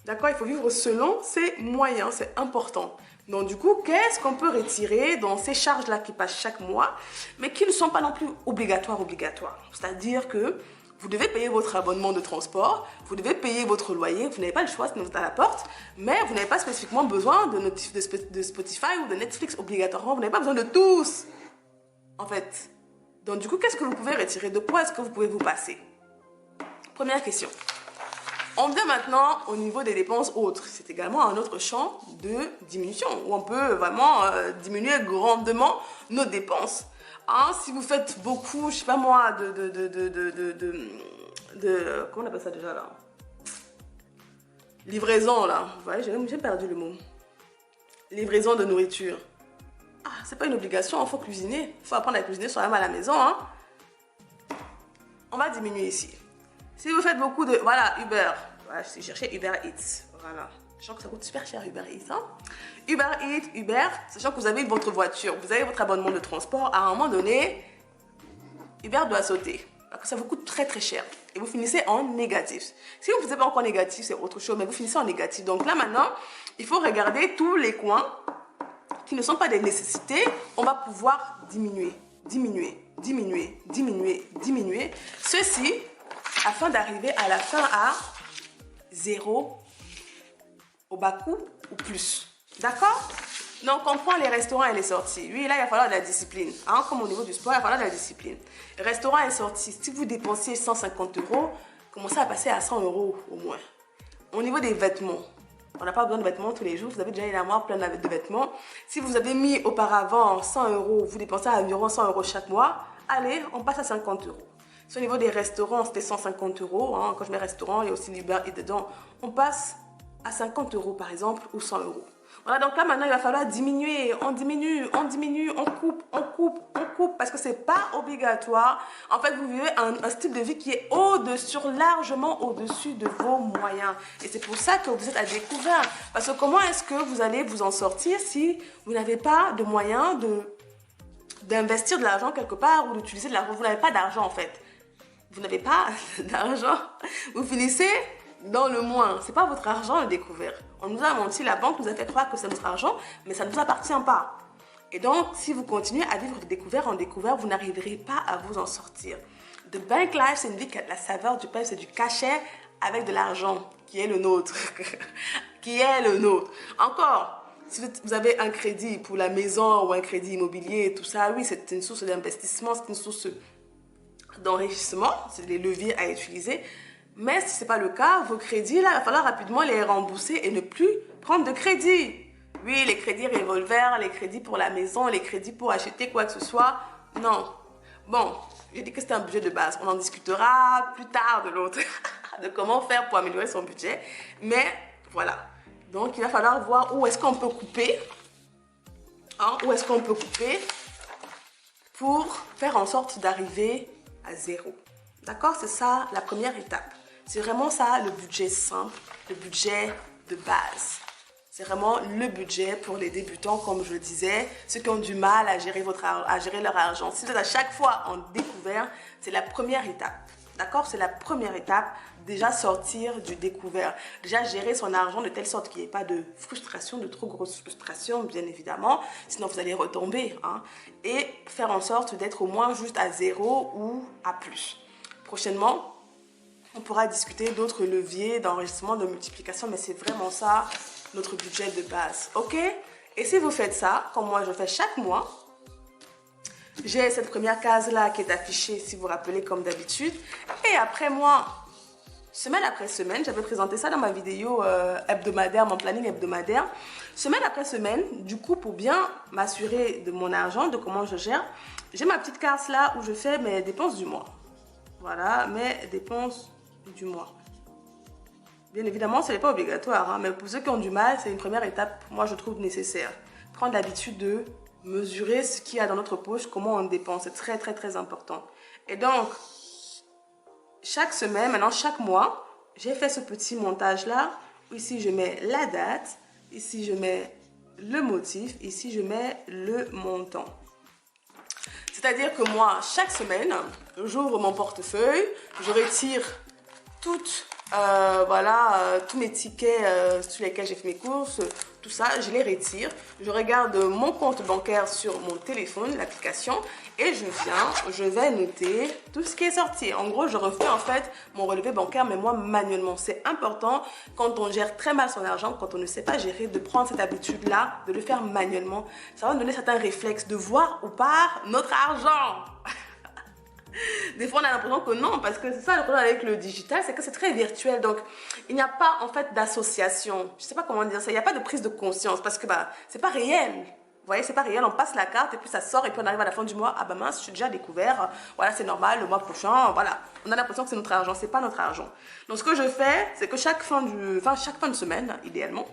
D'accord? Il faut vivre selon ses moyens. C'est important. Donc, du coup, qu'est-ce qu'on peut retirer dans ces charges-là qui passent chaque mois, mais qui ne sont pas non plus obligatoires. C'est-à-dire que vous devez payer votre abonnement de transport, vous devez payer votre loyer, vous n'avez pas le choix, sinon vous êtes à la porte, mais vous n'avez pas spécifiquement besoin de Spotify ou de Netflix obligatoirement, vous n'avez pas besoin de tous, en fait. Donc, du coup, qu'est-ce que vous pouvez retirer? De quoi est-ce que vous pouvez vous passer? Première question. On vient maintenant au niveau des dépenses autres. C'est également un autre champ de diminution où on peut vraiment diminuer grandement nos dépenses. Hein, si vous faites beaucoup, je sais pas moi, comment on appelle ça déjà là? Livraison là. Vous voyez, j'ai perdu le mot. Livraison de nourriture. Ah, c'est pas une obligation, il faut cuisiner. Il faut apprendre à cuisiner soi-même à la maison. Hein. On va diminuer ici. Si vous faites beaucoup de... Voilà, Uber. Voilà, je cherchais Uber Eats. Voilà. Sachant que ça coûte super cher Uber Eats. Hein? Uber, sachant que vous avez votre voiture, vous avez votre abonnement de transport, à un moment donné, Uber doit sauter. Parce que ça vous coûte très très cher. Et vous finissez en négatif. Si vous ne faites pas encore négatif, c'est autre chose, mais vous finissez en négatif. Donc là maintenant, il faut regarder tous les coins qui ne sont pas des nécessités. On va pouvoir diminuer. Ceci, afin d'arriver à la fin à 0 au bas coût ou plus. D'accord? Donc, on prend les restaurants et les sorties. Oui, là, il va falloir de la discipline. Hein? Comme au niveau du sport, il va falloir de la discipline. Restaurant et sorties, si vous dépensez 150 €, commencez à passer à 100 € au moins. Au niveau des vêtements, on n'a pas besoin de vêtements tous les jours. Vous avez déjà une armoire pleine de vêtements. Si vous avez mis auparavant 100 €, vous dépensez environ 100 € chaque mois, allez, on passe à 50 €. Si au niveau des restaurants, c'était 150 €. Hein, quand je mets restaurant, il y a aussi Uber et dedans. On passe à 50 € par exemple ou 100 €. Voilà, donc là maintenant il va falloir diminuer, on diminue, on coupe parce que c'est pas obligatoire. En fait, vous vivez un style de vie qui est largement au-dessus de vos moyens. Et c'est pour ça que vous êtes à découvert. Parce que comment est-ce que vous allez vous en sortir si vous n'avez pas de moyens d'investir de l'argent quelque part ou d'utiliser de l'argent? Vous n'avez pas d'argent en fait. Vous n'avez pas d'argent. Vous finissez dans le moins. C'est pas votre argent le découvert. On nous a menti, la banque nous a fait croire que c'est notre argent, mais ça ne nous appartient pas. Et donc, si vous continuez à vivre de découvert en découvert, vous n'arriverez pas à vous en sortir. The Bank Life, c'est une vie qui a de la saveur du pain, c'est du cachet avec de l'argent qui est le nôtre. Qui est le nôtre. Encore, si vous avez un crédit pour la maison ou un crédit immobilier, tout ça, oui, c'est une source d'investissement, c'est une source d'enrichissement, c'est des leviers à utiliser. Mais si ce n'est pas le cas, vos crédits, là, il va falloir rapidement les rembourser et ne plus prendre de crédit. Oui, les crédits revolver, les crédits pour la maison, les crédits pour acheter quoi que ce soit. Non. Bon, j'ai dit que c'était un budget de base. On en discutera plus tard de l'autre, de comment faire pour améliorer son budget. Mais voilà. Donc, il va falloir voir où est-ce qu'on peut couper. Hein, où est-ce qu'on peut couper pour faire en sorte d'arriver à 0. D'accord? C'est ça la première étape. C'est vraiment ça le budget simple, le budget de base. C'est vraiment le budget pour les débutants, comme je le disais, ceux qui ont du mal à gérer leur argent. Si vous êtes à chaque fois en découvert, c'est la première étape. D'accord? C'est la première étape. Déjà sortir du découvert. Déjà gérer son argent de telle sorte qu'il n'y ait pas de frustration, de trop grosse frustration, bien évidemment. Sinon, vous allez retomber. Hein? Et faire en sorte d'être au moins juste à 0 ou à plus. Prochainement, on pourra discuter d'autres leviers d'enregistrement, de multiplication, mais c'est vraiment ça, notre budget de base. Ok? Et si vous faites ça, comme moi je fais chaque mois, j'ai cette première case-là qui est affichée, si vous vous rappelez, comme d'habitude. Et après moi, semaine après semaine, j'avais présenté ça dans ma vidéo hebdomadaire, mon planning hebdomadaire. Semaine après semaine, du coup, pour bien m'assurer de mon argent, de comment je gère, j'ai ma petite case là où je fais mes dépenses du mois. Voilà, mes dépenses du mois. Bien évidemment, ce n'est pas obligatoire, hein, mais pour ceux qui ont du mal, c'est une première étape, moi je trouve nécessaire. Prendre l'habitude de mesurer ce qu'il y a dans notre poche, comment on dépense, c'est très très très important. Et donc, chaque semaine, maintenant chaque mois, j'ai fait ce petit montage-là, où ici je mets la date, ici je mets le motif, ici je mets le montant. C'est-à-dire que moi, chaque semaine, j'ouvre mon portefeuille, je retire tous mes tickets sur lesquels j'ai fait mes courses, tout ça, je les retire. Je regarde mon compte bancaire sur mon téléphone, l'application, et je vais noter tout ce qui est sorti. En gros, je refais en fait mon relevé bancaire, mais moi manuellement. C'est important quand on gère très mal son argent, quand on ne sait pas gérer, de prendre cette habitude-là, de le faire manuellement. Ça va nous donner certains réflexes de voir où part notre argent. Des fois, on a l'impression que non, parce que c'est ça le problème avec le digital, c'est que c'est très virtuel. Donc, il n'y a pas en fait d'association. Je ne sais pas comment dire ça. Il n'y a pas de prise de conscience parce que c'est pas réel. Vous voyez, c'est pas réel. On passe la carte et puis ça sort et puis on arrive à la fin du mois. Ah bah mince, je suis déjà découvert. Voilà, c'est normal. Le mois prochain, voilà. On a l'impression que c'est notre argent. C'est pas notre argent. Donc, ce que je fais, c'est que chaque fin de semaine, idéalement,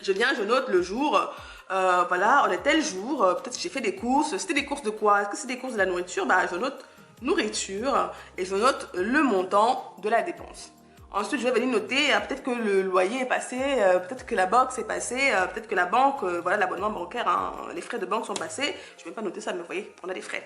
je note le jour. Voilà, on est tel jour. Peut-être que j'ai fait des courses. C'était des courses de quoi? Est-ce que c'est des courses de la nourriture? Je note nourriture et je note le montant de la dépense. Ensuite, je vais venir noter, peut-être que le loyer est passé, peut-être que la box est passée, peut-être que la banque, voilà, l'abonnement bancaire, hein, les frais de banque sont passés. Je ne vais pas noter ça, mais vous voyez, on a des frais.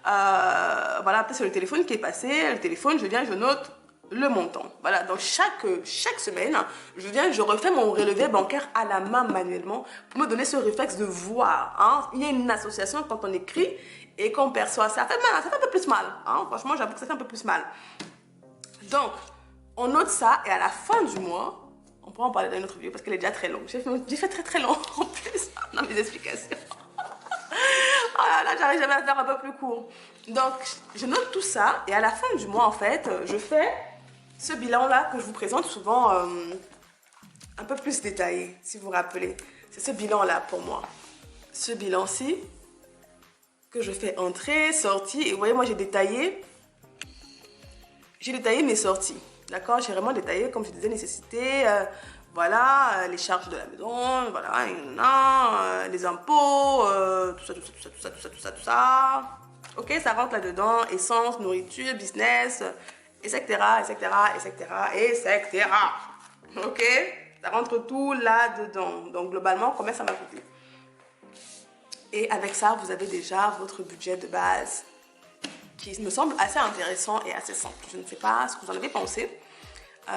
Voilà, peut-être c'est le téléphone qui est passé. Le téléphone, je viens, je note le montant. Voilà, donc chaque semaine, je refais mon relevé bancaire à la main manuellement pour me donner ce réflexe de voir. Hein. Il y a une association quand on écrit et qu'on perçoit. Ça fait mal, ça fait un peu plus mal. Hein. Franchement, j'avoue que ça fait un peu plus mal. Donc, on note ça et à la fin du mois, on pourra en parler dans une autre vidéo parce qu'elle est déjà très longue. J'ai fait très long en plus dans mes explications. Oh là là, j'arrive jamais à faire un peu plus court. Donc, je note tout ça et à la fin du mois, en fait, je fais ce bilan-là que je vous présente souvent un peu plus détaillé, si vous vous rappelez. C'est ce bilan-là pour moi. Ce bilan-ci que je fais entrée, sortie. Et vous voyez, moi, j'ai détaillé mes sorties. D'accord, j'ai vraiment détaillé, comme je disais, nécessité, voilà, les charges de la maison, voilà, les impôts, tout ça. Ok, ça rentre là-dedans, essence, nourriture, business, etc. Ok, ça rentre tout là-dedans. Donc, globalement, combien ça m'a coûté? Et avec ça, vous avez déjà votre budget de base qui me semble assez intéressant et assez simple. Je ne sais pas ce que vous en avez pensé.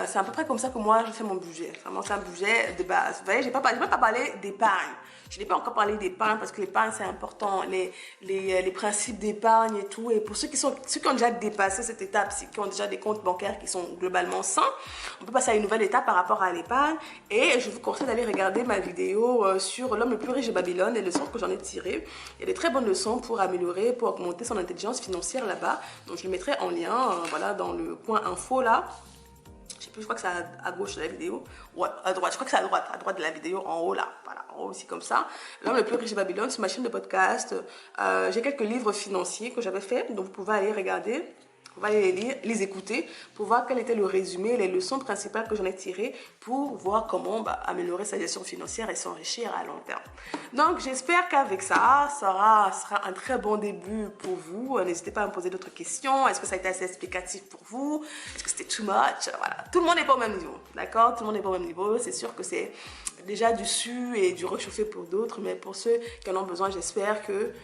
C'est à peu près comme ça que moi je fais mon budget. Vraiment, c'est un budget de base. Vous voyez, je n'ai pas parlé d'épargne. Je n'ai pas encore parlé d'épargne parce que l'épargne c'est important. Les principes d'épargne et tout. Et pour ceux qui ont déjà dépassé cette étape, qui ont déjà des comptes bancaires qui sont globalement sains, on peut passer à une nouvelle étape par rapport à l'épargne. Et je vous conseille d'aller regarder ma vidéo sur l'homme le plus riche de Babylone, les leçons que j'en ai tirées. Il y a des très bonnes leçons pour améliorer, pour augmenter son intelligence financière là-bas. Donc je le mettrai en lien, voilà, dans le coin info là. Je sais plus, je crois que c'est à gauche de la vidéo. Ouais, à droite. Je crois que c'est à droite de la vidéo, en haut là. Voilà, en haut aussi comme ça. L'homme le plus riche de Babylone, c'est ma chaîne de podcast. J'ai quelques livres financiers que j'avais fait, donc vous pouvez aller regarder. Vous pouvez aller les lire, les écouter pour voir quel était le résumé, les leçons principales que j'en ai tirées pour voir comment améliorer sa gestion financière et s'enrichir à long terme. Donc, j'espère qu'avec ça sera un très bon début pour vous. N'hésitez pas à me poser d'autres questions. Est-ce que ça a été assez explicatif pour vous? Est-ce que c'était too much? Voilà. Tout le monde n'est pas au même niveau, d'accord? Tout le monde n'est pas au même niveau. C'est sûr que c'est déjà du su et du réchauffé pour d'autres, mais pour ceux qui en ont besoin, j'espère que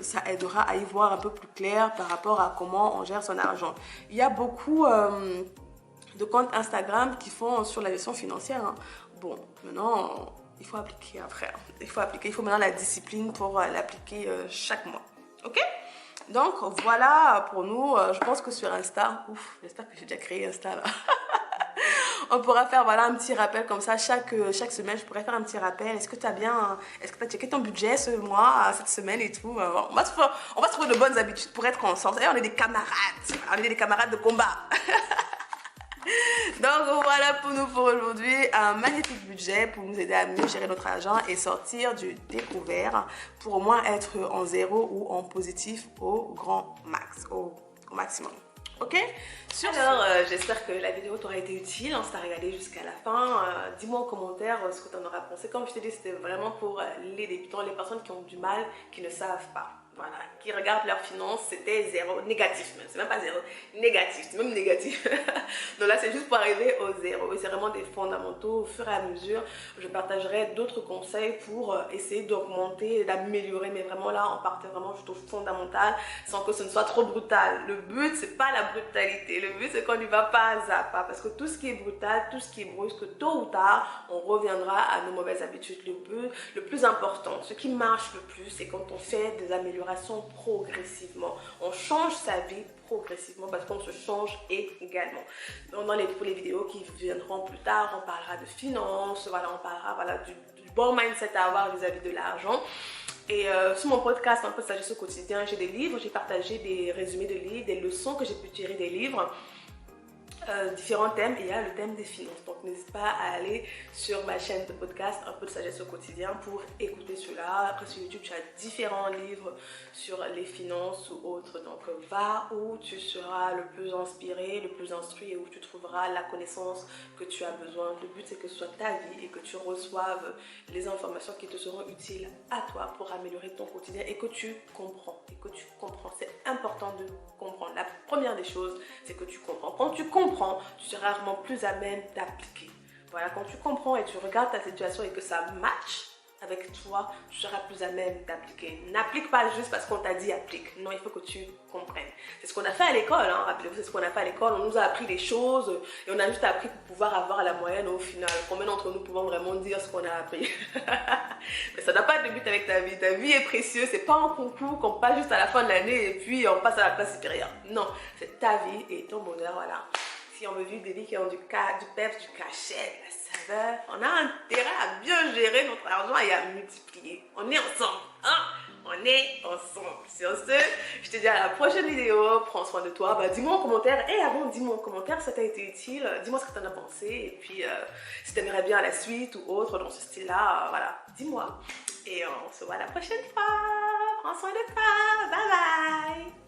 ça aidera à y voir un peu plus clair par rapport à comment on gère son argent. Il y a beaucoup de comptes Instagram qui font sur la gestion financière. Hein. Bon, maintenant, il faut appliquer après. Il faut maintenant la discipline pour l'appliquer chaque mois. Ok? Donc, voilà pour nous. Je pense que sur Insta, j'espère que j'ai déjà créé Insta là. On pourra faire voilà, un petit rappel comme ça chaque semaine. Je pourrais faire un petit rappel. Est-ce que tu as checké ton budget ce mois, cette semaine et tout? On va se trouver de bonnes habitudes pour être ensemble. Et on est des camarades. On est des camarades de combat. Donc voilà pour nous pour aujourd'hui. Un magnifique budget pour nous aider à mieux gérer notre argent et sortir du découvert pour au moins être en zéro ou en positif au grand max, au maximum. Ok? Alors, j'espère que la vidéo t'aura été utile, si t'as regardé jusqu'à la fin. Dis-moi en commentaire ce que t'en auras pensé. Comme je t'ai dit, c'était vraiment pour les débutants, les personnes qui ont du mal, qui ne savent pas. Voilà, qui regardent leurs finances, c'était zéro, négatif même, c'est même pas zéro, négatif, c'est même négatif. Donc là, c'est juste pour arriver au zéro. Et c'est vraiment des fondamentaux. Au fur et à mesure, je partagerai d'autres conseils pour essayer d'augmenter, d'améliorer. Mais vraiment là, on partait vraiment juste au fondamental, sans que ce ne soit trop brutal. Le but, c'est pas la brutalité. Le but, c'est qu'on n'y va pas à pas. Parce que tout ce qui est brutal, tout ce qui est brusque, tôt ou tard, on reviendra à nos mauvaises habitudes. Le plus important, ce qui marche le plus, c'est quand on fait des améliorations progressivement. On change sa vie progressivement parce qu'on se change également. Donc, pour les vidéos qui viendront plus tard, on parlera de finances, voilà, on parlera du bon mindset à avoir vis-à-vis de l'argent. Et sur mon podcast, un peu sagesse au quotidien, j'ai des livres, j'ai partagé des résumés de livres, des leçons que j'ai pu tirer des livres. Différents thèmes, et il y a le thème des finances. Donc n'hésite pas à aller sur ma chaîne de podcast Un peu de sagesse au quotidien pour écouter cela. Après sur YouTube tu as différents livres sur les finances ou autres. Donc va où tu seras le plus inspiré, le plus instruit et où tu trouveras la connaissance que tu as besoin. Le but c'est que ce soit ta vie et que tu reçoives les informations qui te seront utiles à toi pour améliorer ton quotidien et que tu comprends. C'est important de comprendre. La première des choses c'est que tu comprends. Quand tu comprends, comprends, tu seras vraiment plus à même d'appliquer. Voilà, quand tu comprends et tu regardes ta situation et que ça match avec toi, tu seras plus à même d'appliquer. N'applique pas juste parce qu'on t'a dit applique. Non, il faut que tu comprennes. C'est ce qu'on a fait à l'école, hein. Rappelez-vous, c'est ce qu'on a fait à l'école. On nous a appris des choses et on a juste appris pour pouvoir avoir la moyenne au final. Combien d'entre nous pouvons vraiment dire ce qu'on a appris? Mais ça n'a pas de but avec ta vie. Ta vie est précieuse. C'est pas un concours qu'on passe juste à la fin de l'année et puis on passe à la classe supérieure. Non, c'est ta vie et ton bonheur, voilà. Si on veut vivre des vies qui ont du peps, du cachet, de la saveur, on a intérêt à bien gérer notre argent et à multiplier. On est ensemble, hein? On est ensemble. Sur ce, je te dis à la prochaine vidéo. Prends soin de toi. Bah, dis-moi en commentaire. Et avant, dis-moi en commentaire si ça t'a été utile. Dis-moi ce que tu en as pensé. Et puis, si tu aimerais bien la suite ou autre dans ce style-là, voilà, dis-moi. Et on se voit la prochaine fois. Prends soin de toi. Bye bye.